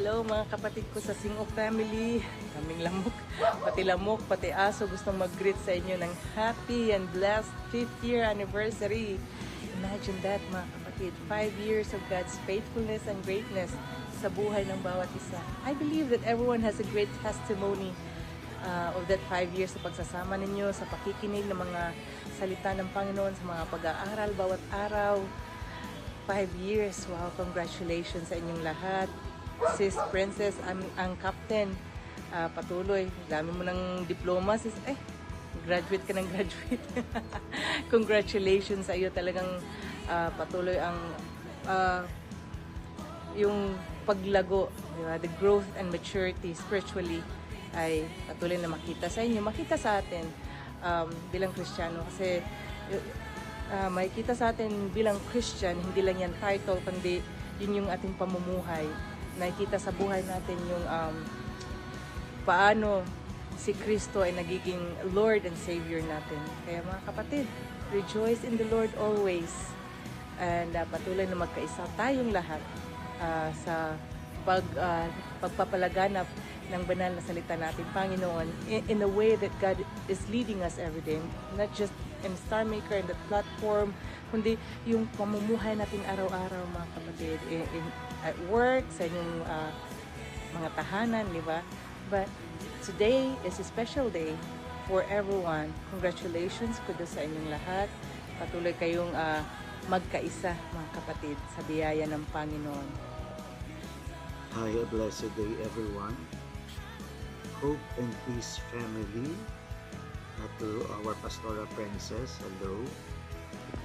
Hello mga kapatid ko sa Singo family, kaming lamok, pati aso gustong mag-greet sa inyo ng happy and blessed 5th year anniversary. Imagine that mga kapatid, 5 years of God's faithfulness and greatness sa buhay ng bawat isa. I believe that everyone has a great testimony of that 5 years sa pagsasama ninyo, sa pakikinig ng mga salita ng Panginoon, sa mga pag-aaral bawat araw. 5 years, wow, congratulations sa inyong lahat. Sis Princess, ang captain, patuloy, dami mo ng diploma, sis, graduate ka ng graduate. Congratulations sa iyo, talagang patuloy ang yung paglago, di ba? The growth and maturity spiritually ay patuloy na makita sa inyo, makita sa atin bilang Kristiyano, kasi makikita sa atin bilang Christian, hindi lang yan title, kundi yun yung ating pamumuhay. Nakikita sa buhay natin yung paano si Kristo ay nagiging Lord and Savior natin. Kaya mga kapatid, rejoice in the Lord always. And patuloy na magkaisa tayong lahat sa pagpapalaganap ng banal na salita natin, Panginoon, in a way that God is leading us every day. Not just in Star Maker, in that platform, kundi yung pamumuhay natin araw-araw mga kapatid, at work, sa inyong mga tahanan, di ba? But today is a special day for everyone. Congratulations kudo sa inyong lahat. Patuloy kayong magkaisa mga kapatid sa biyaya ng Panginoon. Hi, a blessed day everyone. Hope and Peace family. To our Pastora Princess, hello.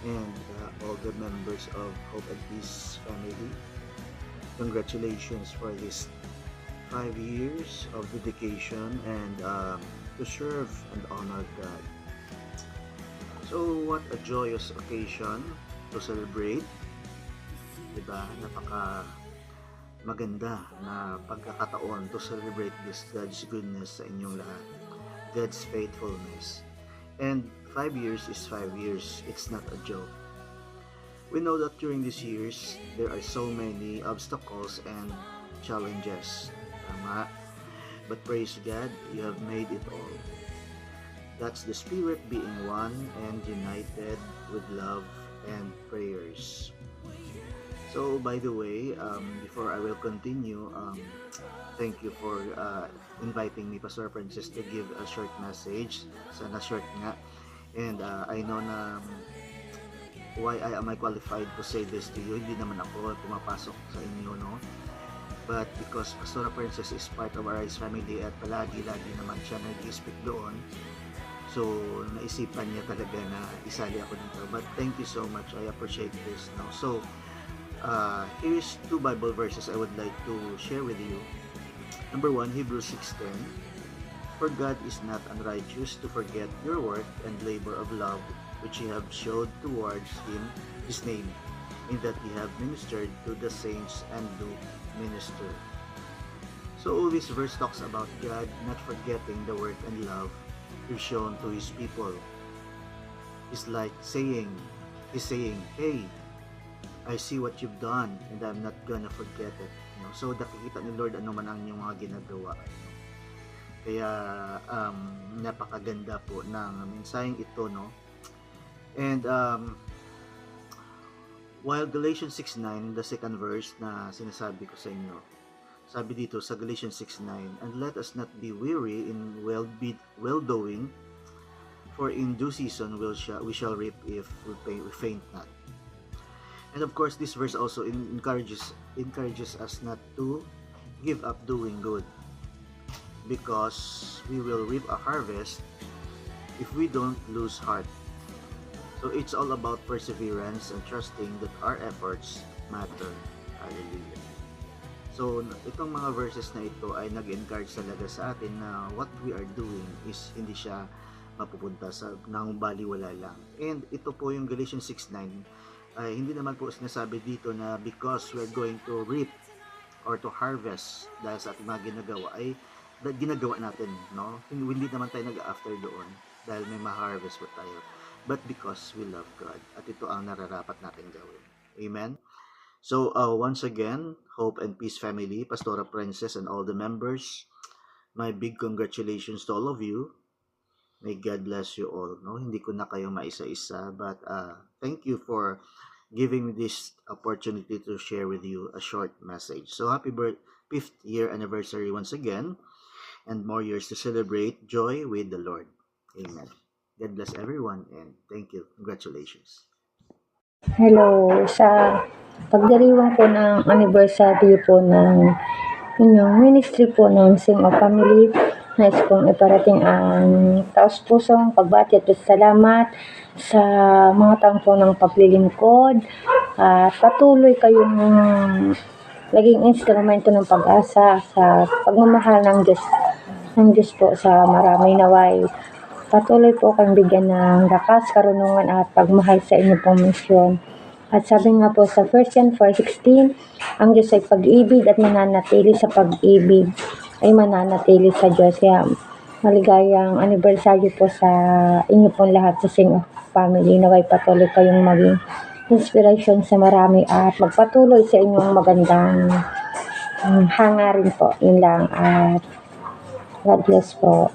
And all the members of Hope and Peace family. Congratulations for this 5 years of dedication and to serve and honor God. So what a joyous occasion to celebrate. Diba? Napaka maganda na pagkakataon to celebrate this God's goodness sa inyong lahat. God's faithfulness. And 5 years is 5 years. It's not a joke. We know that during these years, there are so many obstacles and challenges. Tama? But praise God, you have made it all. That's the Spirit being one and united with love and prayers. So, by the way, before I will continue, thank you for inviting me, Pastor Francis, to give a short message. Sana short nga. And I know na why am I qualified to say this to you? Hindi naman ako pumapasok sa inyo, no? But because Pastor Princess is part of our Rise family at palagi naman siya nag-speak doon, so naisipan niya talaga na isali ako dito. But thank you so much. I appreciate this. No? So, here's 2 Bible verses I would like to share with you. Number 1, Hebrews 6:10. For God is not unrighteous to forget your work and labor of love which ye have showed towards his name, in that ye have ministered to the saints and do minister. So this verse talks about God not forgetting the work and love He's shown to His people. It's like saying, hey, I see what you've done and I'm not gonna forget it. You know? So nakikita ni Lord ano man ang inyong mga ginagawa. Kaya napakaganda po ng mensaheng ito, no? And while Galatians 6:9, the second verse na sinasabi ko sa inyo, sabi dito sa Galatians 6:9, and let us not be weary in well-doing, for in due season we shall reap if we faint not. And of course, this verse also encourages us not to give up doing good, because we will reap a harvest if we don't lose heart. So it's all about perseverance and trusting that our efforts matter. Hallelujah. So itong mga verses na ito ay nag-encourage talaga sa atin na what we are doing is hindi siya mapupunta sa nangumbaliwala lang. And ito po yung Galatians 6:9 ay hindi naman po sinasabi dito na because we're going to reap or to harvest dahil sa ating mga ginagawa ay ginagawa natin, no? Hindi naman tayo nag-after doon dahil may ma-harvest po tayo, but because we love God, at ito ang nararapat natin gawin. Amen? So once again, Hope and Peace family, Pastora Princess and all the members, my big congratulations to all of you. May God bless you all. No, hindi ko na kayo maisa-isa, but thank you for giving me this opportunity to share with you a short message. So happy 5th year anniversary once again, and more years to celebrate joy with the Lord. Amen. God bless everyone and thank you. Congratulations. Hello, sa pagdiriwang po ng anniversary po ng inyong ministry po ng Sing of Family, nais kong iparating ang taos-pusong pagbati at salamat sa mga taon po ng paglilingkod at patuloy kayong naging instrumento ng pag-asa sa pagmamahal ng Diyos po sa marami naway. Patuloy po kang bigyan ng lakas, karunungan at pagmahal sa inyong pong misyon. At sabi nga po sa 1 John 4:16, ang Diyos ay pag-ibig at mananatili sa pag-ibig ay mananatili sa Diyos. Kaya maligayang anniversary po sa inyo pong lahat sa Sing of Family. Naway patuloy kayong maging inspiration sa marami at magpatuloy sa inyong magandang hangarin po. Yun lang at God bless po.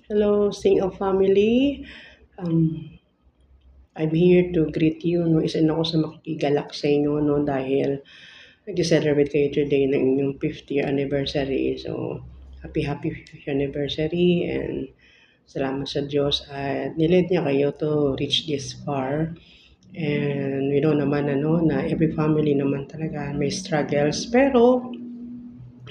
Hello, Sing of Family. I'm here to greet you. No, isa na ako sa makikigalak sa inyo no, dahil nag-celebrate kayo today ng inyong 50th year anniversary. So, happy 50th anniversary and salamat sa Diyos at nilid niya kayo to reach this far. And we know naman na every family naman talaga may struggles. Pero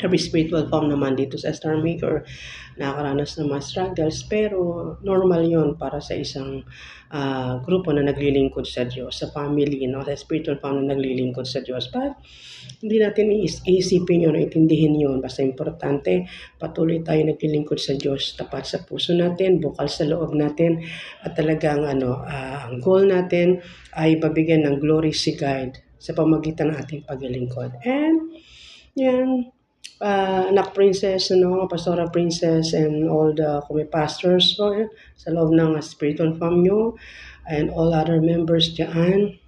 every spiritual form naman dito sa Star Maker nakakaranas ng mga struggles, pero normal yon para sa isang grupo na naglilingkod sa Diyos, sa family, no? Sa spiritual form na naglilingkod sa Diyos. But hindi natin iisipin yun, intindihin yun. Basta importante, patuloy tayo naglilingkod sa Diyos, tapat sa puso natin, bukal sa loob natin, at talagang ang goal natin ay babigyan ng glory si God sa pamagitan ng ating paglilingkod. And yan, anak princess, pastora princess and all the pastors so, sa loob ng spiritual farm nyo and all other members dyan.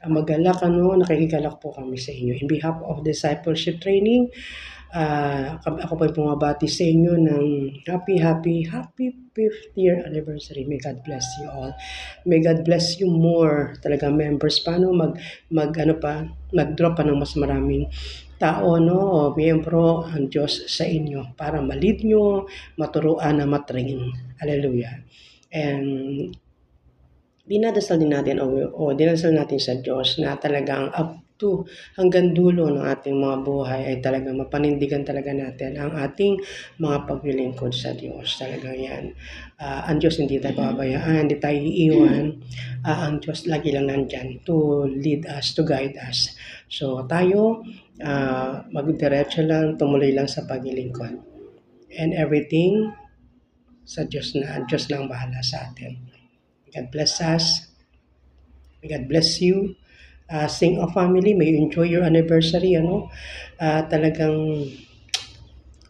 Magalak, nakikigalak po kami sa inyo. In behalf of discipleship training, ako po bumabati sa inyo ng happy 5th year anniversary. May God bless you all. May God bless you more. Talaga members, paano mag-drop pa ng mas maraming tao, no, o miyembro ang Diyos sa inyo para malid nyo, maturuan na matrain. Hallelujah. And dinadasal din natin o dinadasal natin sa Diyos na talagang up to hanggang dulo ng ating mga buhay ay talagang mapanindigan talaga natin ang ating mga paglilingkod sa Diyos. Talagang yan. Ang Diyos hindi tayo pabayaan, hindi tayo iiwan. Ang Diyos lagi lang nandyan to lead us, to guide us. So tayo, magdiretso lang, tumuloy lang sa paglilingkod. And everything sa Diyos na ang bahala sa atin. God bless us. God bless you. Sing of Family, may you enjoy your anniversary. Talagang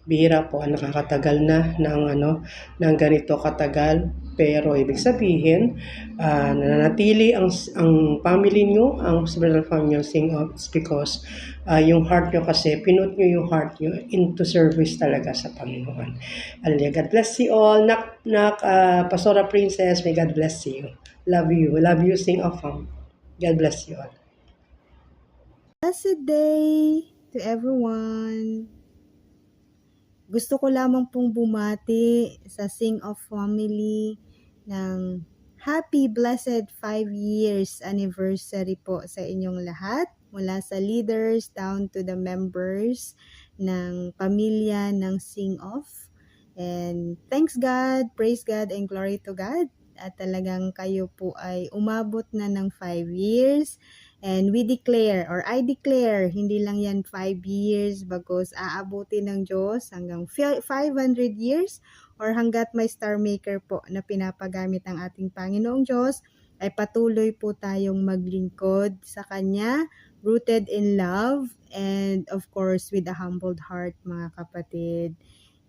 bihira po, nakakatagal na ng ganito katagal. Pero ibig sabihin, nananatili ang family nyo, ang spiritual family nyo, Sing of, because yung heart nyo kasi, pinut nyo yung heart nyo into service talaga sa Panginoon. Hallelujah. God bless you all. Pastora Princess, may God bless you. Love you. Love you, Sing of Fam. God bless you all. Blessed day to everyone. Gusto ko lamang pong bumati sa Sing of Family ng happy blessed 5 years anniversary po sa inyong lahat. Mula sa leaders down to the members ng pamilya ng Sing of. And thanks God, praise God, and glory to God. At talagang kayo po ay umabot na ng 5 years. And we declare, or I declare, hindi lang yan 5 years, bagos aabutin ng Diyos hanggang 500 years or hanggat may star maker po na pinapagamit ng ating Panginoong Diyos, ay patuloy po tayong maglingkod sa Kanya, rooted in love, and of course with a humbled heart, mga kapatid.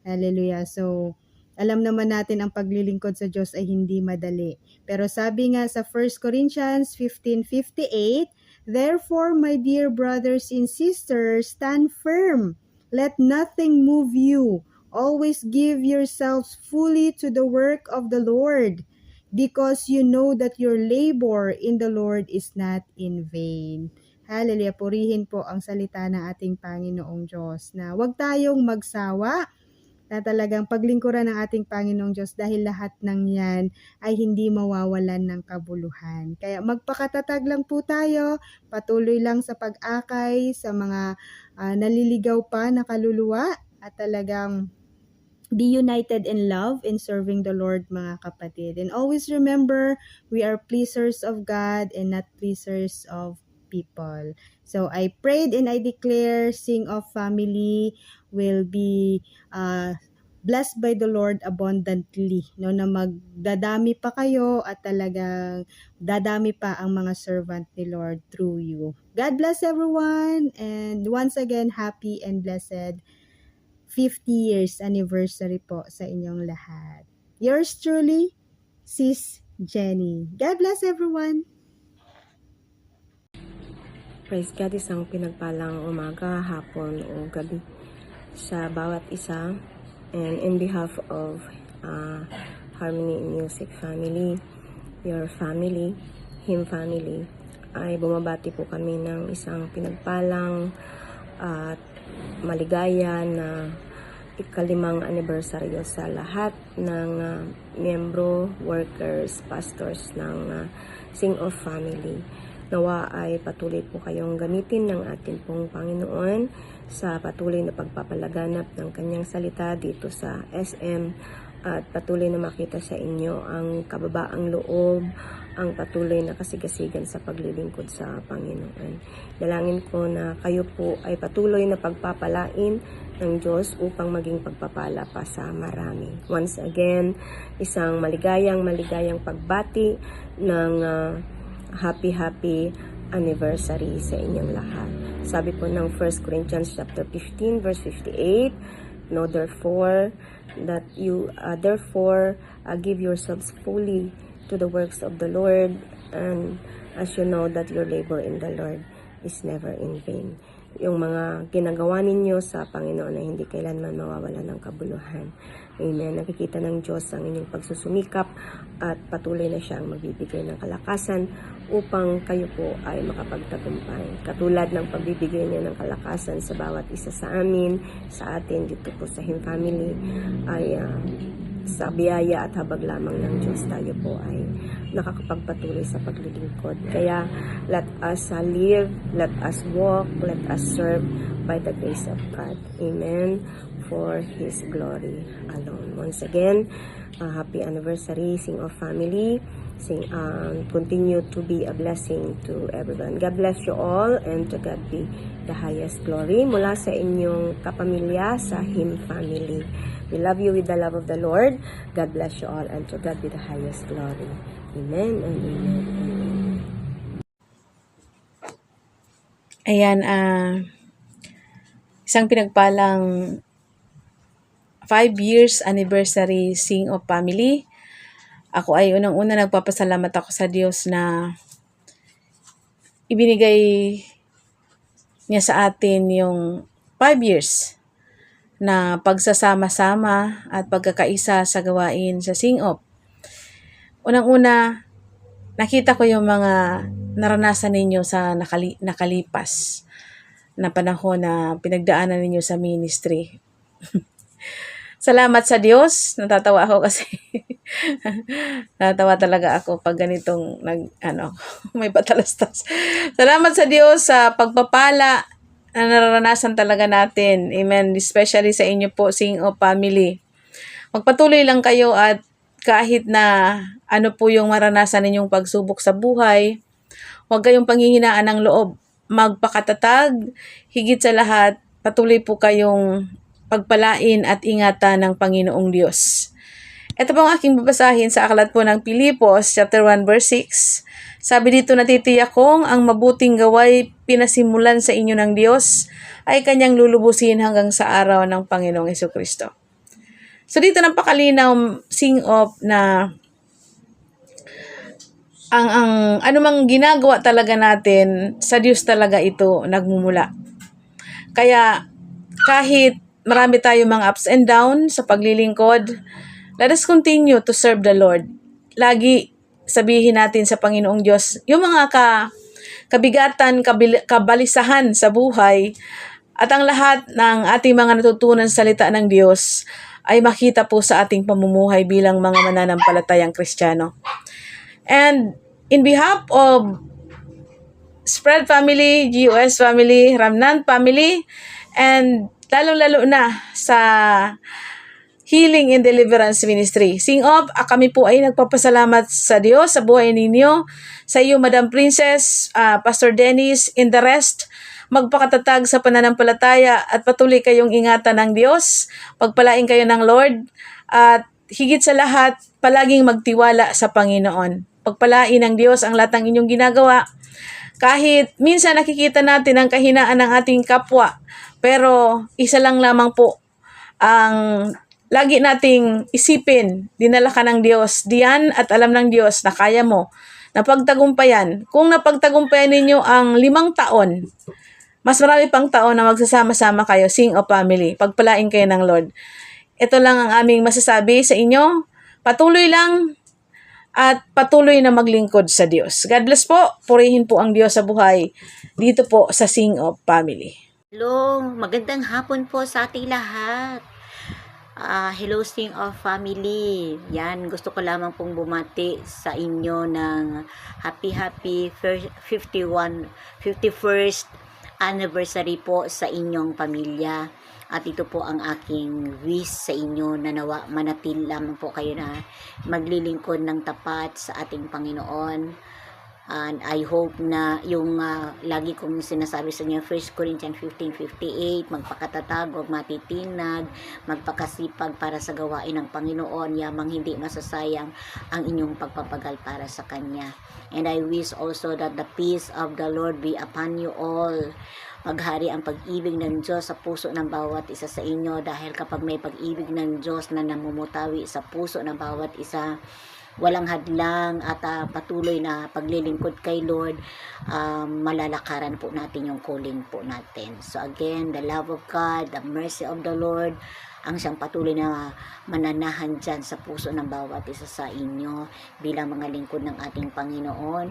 Hallelujah. So, Alam naman natin ang paglilingkod sa Diyos ay hindi madali. Pero sabi nga sa 1 Corinthians 15:58, "Therefore, my dear brothers and sisters, stand firm. Let nothing move you. Always give yourselves fully to the work of the Lord, because you know that your labor in the Lord is not in vain." Hallelujah. Purihin po ang salita ng ating Panginoong Diyos na huwag tayong magsawa na talagang paglingkuran ng ating Panginoong Diyos dahil lahat ng yan ay hindi mawawalan ng kabuluhan. Kaya magpakatatag lang po tayo, patuloy lang sa pag-akay sa mga naliligaw pa na kaluluwa at talagang be united in love in serving the Lord, mga kapatid. And always remember, we are pleasers of God and not pleasers of people. So I prayed and I declare Sing of Family will be blessed by the Lord abundantly, no, na magdadami pa kayo at talagang dadami pa ang mga servant ni Lord through you. God bless everyone, and once again, happy and blessed 50 years anniversary po sa inyong lahat. Yours truly, Sis Jenny. God bless everyone. Praise God, isang pinagpalang umaga, hapon o gabi sa bawat isa. And in behalf of Harmony Music Family, your family, him family, ay bumabati po kami ng isang pinagpalang at maligaya na ikalimang anibersaryo sa lahat ng miyembro, workers, pastors ng Sing of Family. Nawa ay patuloy po kayong gamitin ng ating pong Panginoon sa patuloy na pagpapalaganap ng kanyang salita dito sa SM at patuloy na makita sa inyo ang kababaang loob, ang patuloy na kasigasigan sa paglilingkod sa Panginoon. Dalangin ko na kayo po ay patuloy na pagpapalain ng Diyos upang maging pagpapala pa sa marami. Once again, isang maligayang pagbati ng happy anniversary sa inyong lahat. Sabi po ng 1 Corinthians chapter 15 verse 58, "Know therefore that you give yourselves fully to the works of the Lord, and as you know that your labor in the Lord is never in vain." Yung mga ginagawa ninyo sa Panginoon ay hindi kailanman mawawala ng kabuluhan. Amen. Nakikita ng Diyos ang inyong pagsusumikap at patuloy na siyang magbibigay ng kalakasan upang kayo po ay makapagtagumpay. Katulad ng pagbibigay niya ng kalakasan sa bawat isa sa amin, sa atin dito po sa Him Family, ay sa biyaya at habag lamang ng Diyos tayo po ay nakakapagpatuloy sa paglilingkod. Kaya let us live, let us walk, let us serve by the grace of God. Amen. For His glory alone. Once again, happy anniversary, Sing of Family. Continue to be a blessing to everyone. God bless you all, and to God be the highest glory. Mula sa inyong kapamilya sa Him Family. We love you with the love of the Lord. God bless you all, and to God be the highest glory. Amen and amen. Amen. Ayan, isang pinagpalang 5 years anniversary Sing of Family. Ako ay unang-una nagpapasalamat ako sa Diyos na ibinigay niya sa atin yung 5 years na pagsasama-sama at pagkakaisa sa gawain sa Sing of. Unang-una, nakita ko yung mga naranasan ninyo sa nakalipas na panahon na pinagdaanan ninyo sa ministry. Salamat sa Diyos. Natatawa ako kasi natatawa talaga ako pag ganitong may patalastas. Salamat sa Diyos sa pagpapala na naranasan talaga natin. Amen. Especially sa inyo po, Sing of Family. Magpatuloy lang kayo at kahit na ano po yung maranasan ninyong pagsubok sa buhay, huwag kayong panghihinaan ng loob. Magpakatatag, higit sa lahat, patuloy po kayong pagpalain at ingatan ng Panginoong Diyos. Ito po ang aking babasahin sa aklat po ng Pilipos, chapter 1, verse 6. Sabi dito, natitiyak kong ang mabuting gaway pinasimulan sa inyo ng Diyos ay kanyang lulubusin hanggang sa araw ng Panginoong Hesukristo. So dito napakalinaw sing of na ang anumang ginagawa talaga natin, sa Diyos talaga ito nagmumula. Kaya kahit marami tayong mga ups and downs sa paglilingkod, let us continue to serve the Lord. Lagi sabihin natin sa Panginoong Diyos, yung mga kabigatan, kabalisahan sa buhay, at ang lahat ng ating mga natutunan sa salita ng Diyos ay makita po sa ating pamumuhay bilang mga mananampalatayang Kristiyano. And in behalf of Spread Family, GUS Family, Ramnan Family, and lalong-lalo na sa Healing and Deliverance Ministry. Sing of, kami po ay nagpapasalamat sa Diyos sa buhay ninyo, sa iyo Madam Princess, Pastor Dennis, and the rest. Magpakatatag sa pananampalataya at patuloy kayong ingatan ng Diyos. Pagpalain kayo ng Lord at higit sa lahat, palaging magtiwala sa Panginoon. Pagpalain ng Diyos ang lahat ng inyong ginagawa. Kahit minsan nakikita natin ang kahinaan ng ating kapwa, pero isa lang lamang po ang lagi nating isipin, dinala ka ng Diyos, diyan at alam ng Diyos na kaya mo, napagtagumpayan. Kung napagtagumpayan ninyo ang 5 taon, mas marami pang taon na magsasama-sama kayo, Sing of Family. Pagpalain kayo ng Lord. Ito lang ang aming masasabi sa inyo. Patuloy lang at patuloy na maglingkod sa Diyos. God bless po. Purihin po ang Diyos sa buhay dito po sa Sing of Family. Hello, magandang hapon po sa ating lahat. Hello Sing of Family. Yan, gusto ko lamang pong bumati sa inyo ng happy 51st anniversary po sa inyong pamilya. At ito po ang aking wish sa inyo na nawa manatil lamang po kayo na maglilingkod ng tapat sa ating Panginoon. And I hope na yung lagi kong sinasabi sa inyo, 1 Corinthians 15:58, magpakatatag, huwag matitinag, magpakasipag para sa gawain ng Panginoon, yamang hindi masasayang ang inyong pagpapagal para sa Kanya. And I wish also that the peace of the Lord be upon you all. Maghari ang pag-ibig ng Diyos sa puso ng bawat isa sa inyo, dahil kapag may pag-ibig ng Diyos na namumutawi sa puso ng bawat isa, walang hadlang at patuloy na paglilingkod kay Lord, malalakaran po natin yung calling po natin. So again, the love of God, the mercy of the Lord, ang siyang patuloy na mananahan dyan sa puso ng bawat isa sa inyo bilang mga lingkod ng ating Panginoon.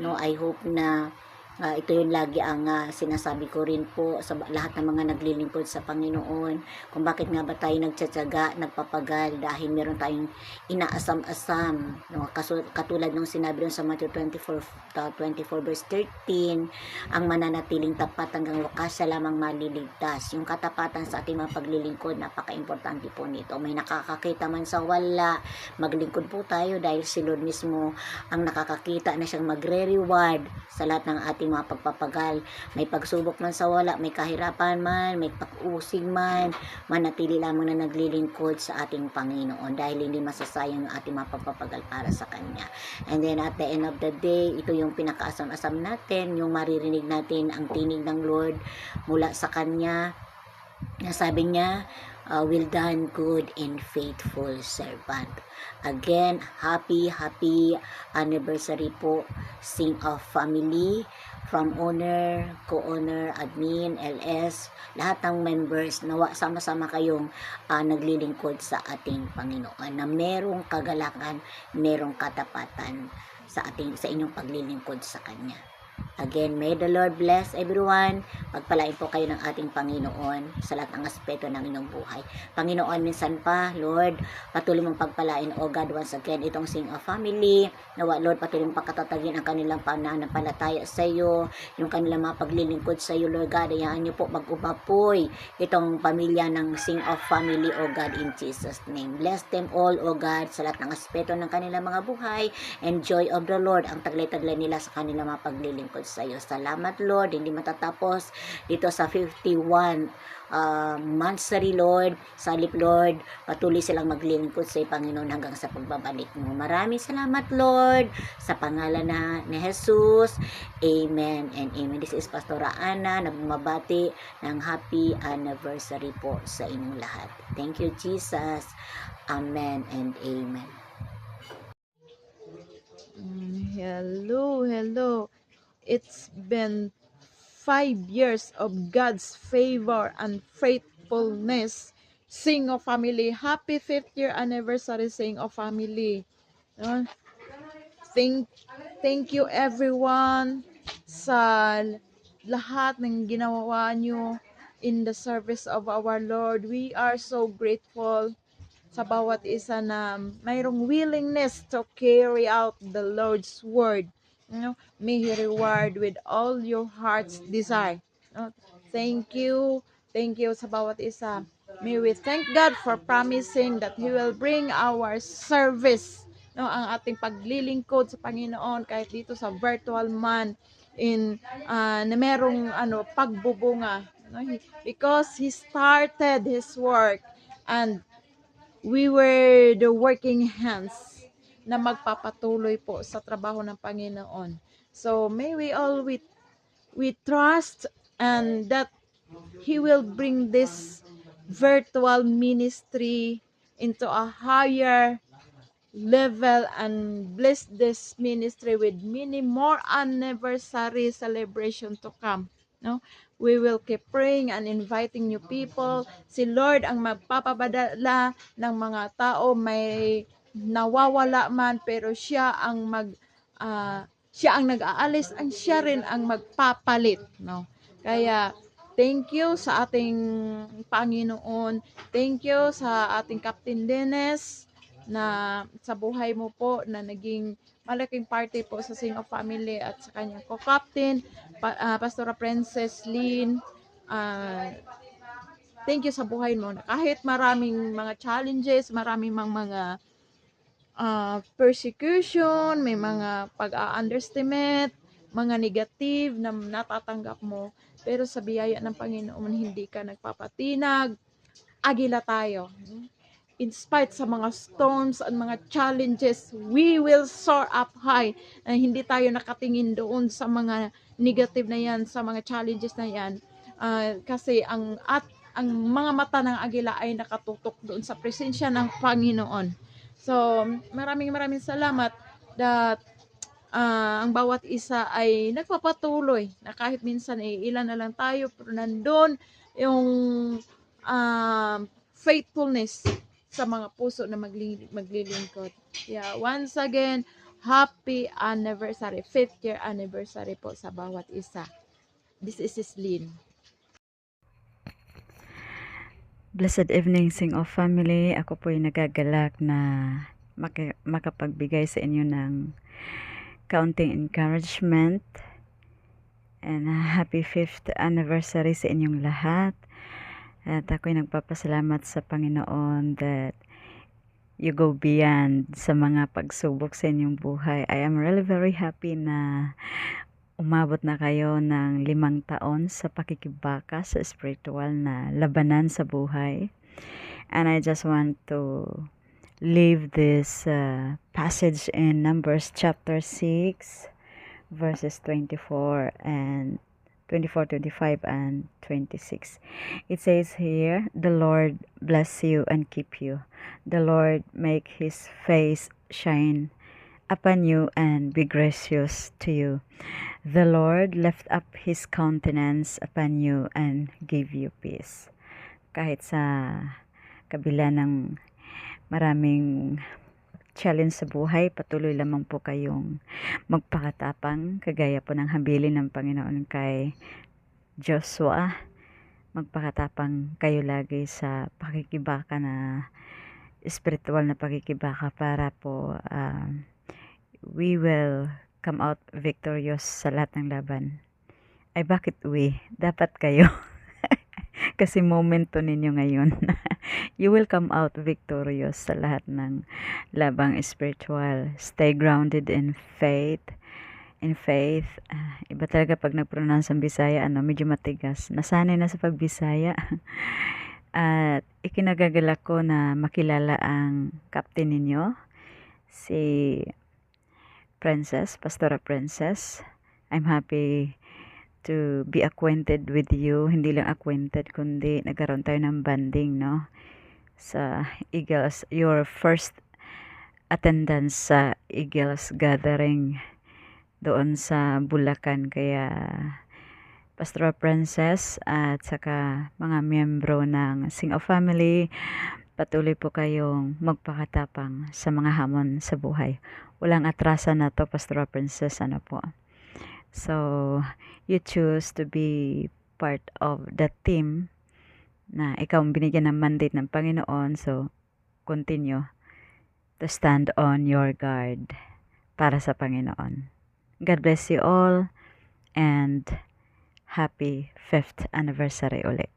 No, I hope na ito yung lagi ang sinasabi ko rin po sa lahat ng mga naglilingkod sa Panginoon, kung bakit nga ba tayo nagtsatsaga, nagpapagal, dahil meron tayong inaasam-asam, no? Katulad nung sinabi rin sa Matthew 24 verse 13, ang mananatiling tapat hanggang wakas siya lamang maliligtas. Yung katapatan sa ating mga paglilingkod, napaka-importante po nito. May nakakakita man sa wala, maglingkod po tayo dahil si Lord mismo ang nakakakita na siyang magre-reward sa lahat ng ating mga pagpapagal. May pagsubok man sa wala, may kahirapan man, may pag-usig man, manatili lamang na naglilingkod sa ating Panginoon dahil hindi masasayang ang ating mga pagpapagal para sa Kanya. And then at the end of the day, ito yung pinakaasam-asam natin, yung maririnig natin ang tinig ng Lord mula sa Kanya, na sabi niya, well done, good and faithful servant. Again, happy anniversary po, Sing of Family, from owner, co-owner, admin, LS, lahat ng members, nawa sama-sama kayong naglilingkod sa ating Panginoon, na merong kagalakan, merong katapatan sa inyong paglilingkod sa Kanya. Again, may the Lord bless everyone. Pagpalain po kayo ng ating Panginoon sa lahat ng aspeto ng inyong buhay. Panginoon, minsan pa, Lord, patuloy mong pagpalain, O God, once again, itong Sing of Family. Nawa, Lord, patuloy mong pakatatagin ang kanilang pananampalataya sa iyo, yung kanilang mga paglilingkod sa iyo, Lord God. Hayaan niyo po mag-umapoy itong pamilya ng Sing of Family, O God, in Jesus' name. Bless them all, O God, sa lahat ng aspeto ng kanilang mga buhay, and joy of the Lord ang taglay-taglay nila sa kanilang mga paglilingkod maglilingkod sa iyo. Salamat Lord, hindi matatapos dito sa 51 monthsary Lord. Salip Lord, patuloy silang maglilingkod sa iyo, Panginoon, hanggang sa pagbabalik mo. Maraming salamat Lord, sa pangalan ni Jesus. Amen and amen. This is Pastora Ana, nagbabati ng happy anniversary po sa inyong lahat. Thank you Jesus. Amen and amen. Hello. It's been 5 years of God's favor and faithfulness. Sing of Family, happy 5th year anniversary, Sing of Family. No? Thank you everyone sa lahat ng ginawa nyo in the service of our Lord. We are so grateful sa bawat isa na mayroong willingness to carry out the Lord's word. May He reward with all your heart's desire. Thank you sa bawat isa. May we thank God for promising that He will bring our service, ang ating paglilingkod sa Panginoon kahit dito sa virtual man na merong pagbubunga, because He started His work and we were the working hands na magpapatuloy po sa trabaho ng Panginoon. So may we all we trust and that He will bring this virtual ministry into a higher level and bless this ministry with many more anniversary celebration to come. We will keep praying and inviting new people. Si Lord ang magpapapadala ng mga tao, may nawawala man, pero siya ang nag-aalis, ang siya rin ang magpapalit. Kaya thank you sa ating Panginoon. Thank you sa ating Captain Dennis na sa buhay mo po na naging malaking party po sa Sing of Family, at sa kanyang co-captain, Pastora Princess Lynn. Thank you sa buhay mo na kahit maraming mga challenges, maraming mga persecution, may mga pag-underestimate, mga negative na natatanggap mo, pero sa biyaya ng Panginoon hindi ka nagpapatinag. Agila tayo. In spite sa mga storms at mga challenges, we will soar up high. Hindi tayo nakatingin doon sa mga negative na yan, sa mga challenges na yan. Kasi ang mga mata ng agila ay nakatutok doon sa presensya ng Panginoon. So, maraming salamat that ang bawat isa ay nagpapatuloy na kahit minsan ilan na lang tayo, pero nandun yung faithfulness sa mga puso na maglilingkod. Yeah, once again, happy anniversary, 5th year anniversary po sa bawat isa. This is Lynn. Blessed evening, Sing of Family. Ako po ay nagagalak na makapagbigay sa inyo ng counting encouragement and happy 5th anniversary sa inyong lahat. At ako'y nagpapasalamat sa Panginoon that you go beyond sa mga pagsubok sa inyong buhay. I am really very happy na umabot na kayo ng 5 taon sa pakikibaka sa spiritual na labanan sa buhay. And I just want to leave this passage in Numbers chapter 6 verses 24, 25 and 26. It says here, the Lord bless you and keep you. The Lord make His face shine upon you and be gracious to you. The Lord lift up His countenance upon you and give you peace. Kahit sa kabila ng maraming challenge sa buhay, patuloy lamang po kayong magpakatapang, kagaya po ng habilin ng Panginoon kay Joshua. Magpakatapang kayo lagi sa pakikibaka na spiritual na pakikibaka para po we will come out victorious sa lahat ng laban. Ay bakit we? Dapat kayo. Kasi momento ninyo ngayon. You will come out victorious sa lahat ng labang spiritual. Stay grounded in faith. in faith. Iba talaga pag nag-pronounce ang Bisaya, medyo matigas. Nasanay na sa pagbisaya. At ikinagagalak ko na makilala ang captain ninyo, si Princess, Pastora Princess. I'm happy to be acquainted with you. Hindi lang acquainted, kundi nagkaroon tayo ng banding, no? Sa Eagles, your first attendance sa Eagles gathering doon sa Bulacan. Kaya Pastora Princess at saka mga miyembro ng Sing of Family, patuloy po kayong magpakatapang sa mga hamon sa buhay. Walang atrasan na to, Pastora Princess, po. So, you choose to be part of the team na ikaw ang binigyan ng mandate ng Panginoon. So, continue to stand on your guard para sa Panginoon. God bless you all and happy 5th anniversary ulit.